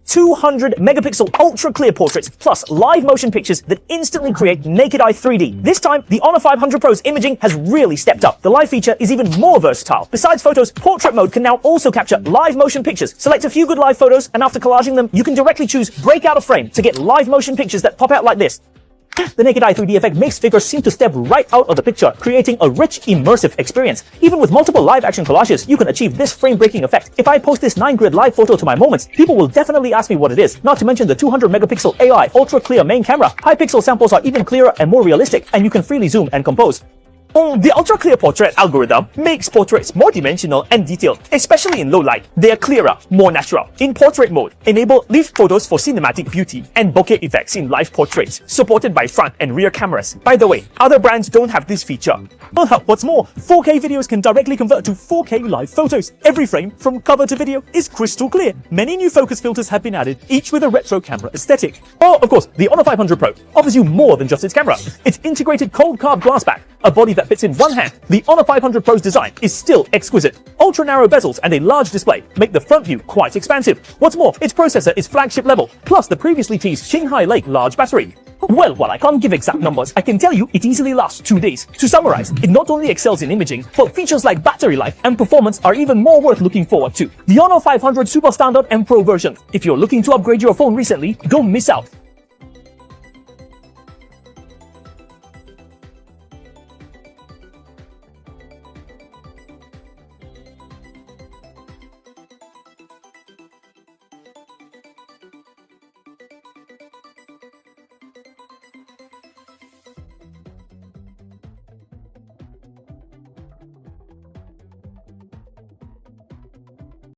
200-megapixel ultra-clear portraits plus live motion pictures that instantly create naked eye 3D. This time, the Honor 500 Pro's imaging has really stepped up. The live feature is even more versatile. Besides photos, portrait mode can now also capture live motion pictures. Select a few good live photos, and after collaging them, you can directly choose break out of frame to get live motion pictures that pop out like this. The naked eye 3D effect makes figures seem to step right out of the picture, creating a rich, immersive experience. Even with multiple live action collages, you can achieve this frame-breaking effect. If I post this 9-grid live photo to my Moments, people will definitely ask me what it is. Not to mention the 200-megapixel AI ultra-clear main camera. High-pixel samples are even clearer and more realistic, and you can freely zoom and compose. The ultra-clear portrait algorithm makes portraits more dimensional and detailed, especially in low light. They are clearer, more natural. In portrait mode, enable leaf photos for cinematic beauty and bokeh effects in live portraits, supported by front and rear cameras. By the way, other brands don't have this feature. What's more, 4K videos can directly convert to 4K live photos. Every frame, from cover to video, is crystal clear. Many new focus filters have been added, each with a retro camera aesthetic. Of course, the Honor 500 Pro offers you more than just its camera. Its integrated cold carved glass back, a body that fits in one hand. The Honor 500 Pro's design is still exquisite. Ultra-narrow bezels and a large display make the front view quite expansive. What's more, its processor is flagship level, plus the previously teased Qinghai Lake large battery. Well, while I can't give exact numbers, I can tell you it easily lasts 2 days. To summarize, it not only excels in imaging, but features like battery life and performance are even more worth looking forward to. The Honor 500 Super Standard and Pro version. If you're looking to upgrade your phone recently, don't miss out.